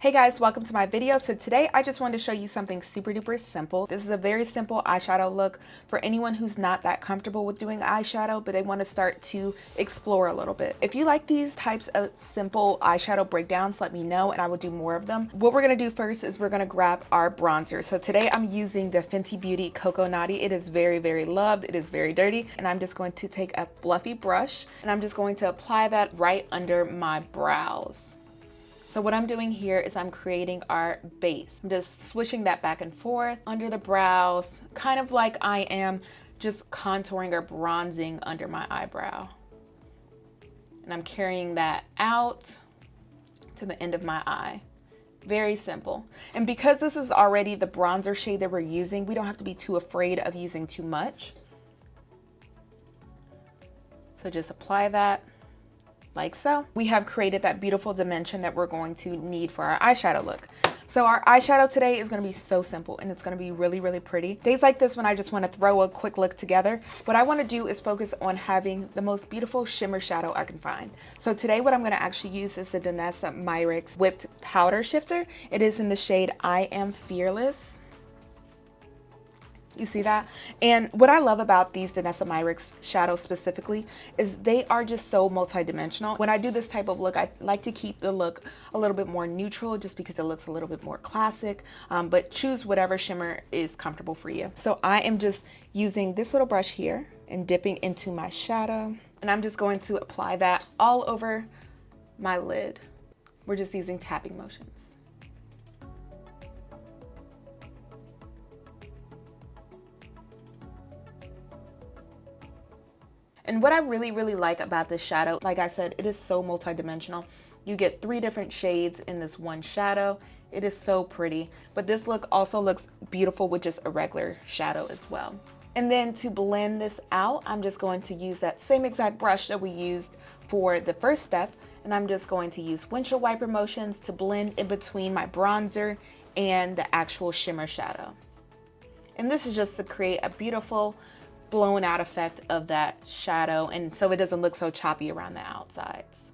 Hey guys, welcome to my video. So today I just wanted to show you something super duper simple. This is a very simple eyeshadow look for anyone who's not that comfortable with doing eyeshadow, but they want to start to explore a little bit. If you like these types of simple eyeshadow breakdowns, let me know and I will do more of them. What we're going to do first is we're going to grab our bronzer. So today I'm using the Fenty Beauty Coco Naughty. It is very, very loved. It is very dirty. And I'm just going to take a fluffy brush and I'm just going to apply that right under my brows. So what I'm doing here is I'm creating our base. I'm just swishing that back and forth under the brows, kind of like I am just contouring or bronzing under my eyebrow. And I'm carrying that out to the end of my eye. Very simple. And because this is already the bronzer shade that we're using, we don't have to be too afraid of using too much. So just apply that. Like so. We have created that beautiful dimension that we're going to need for our eyeshadow look. So our eyeshadow today is going to be so simple and it's going to be really, really pretty. Days like this when I just want to throw a quick look together, what I want to do is focus on having the most beautiful shimmer shadow I can find. So today what I'm going to actually use is the Danessa Myricks Whipped Powder Shifter. It is in the shade I Am Fearless. You see that? And what I love about these Danessa Myricks shadows specifically is they are just so multi-dimensional. When I do this type of look, I like to keep the look a little bit more neutral just because it looks a little bit more classic, but choose whatever shimmer is comfortable for you. So I am just using this little brush here and dipping into my shadow. And I'm just going to apply that all over my lid. We're just using tapping motions. And what I really, really like about this shadow, like I said, it is so multi-dimensional. You get 3 different shades in this one shadow. It is so pretty, but this look also looks beautiful with just a regular shadow as well. And then to blend this out, I'm just going to use that same exact brush that we used for the first step. And I'm just going to use windshield wiper motions to blend in between my bronzer and the actual shimmer shadow. And this is just to create a beautiful blown out effect of that shadow, and so it doesn't look so choppy around the outsides.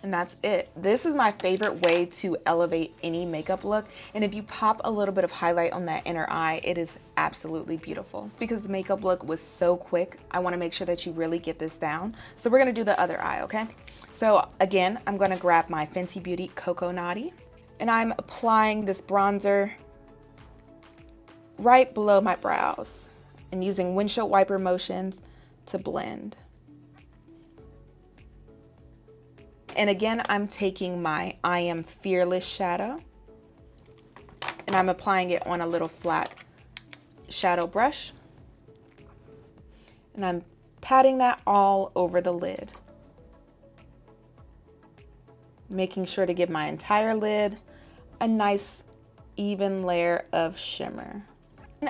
And that's it. This is my favorite way to elevate any makeup look, and if you pop a little bit of highlight on that inner eye, it is absolutely beautiful. Because the makeup look was so quick, I want to make sure that you really get this down. So we're going to do the other eye, okay? So again, I'm going to grab my Fenty Beauty Coco Naughty, and I'm applying this bronzer right below my brows and using windshield wiper motions to blend. And again, I'm taking my I Am Fearless shadow and I'm applying it on a little flat shadow brush. And I'm patting that all over the lid, making sure to give my entire lid a nice even layer of shimmer.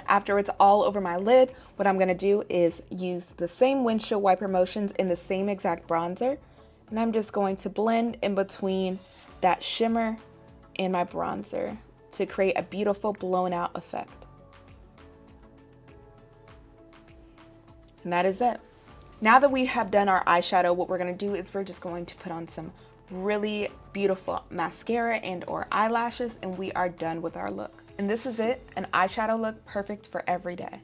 After it's all over my lid, what I'm going to do is use the same windshield wiper motions in the same exact bronzer, and I'm just going to blend in between that shimmer and my bronzer to create a beautiful blown out effect. And that is it. Now that we have done our eyeshadow, what we're going to do is we're just going to put on some really beautiful mascara and or eyelashes, and we are done with our look. And this is it, an eyeshadow look perfect for every day.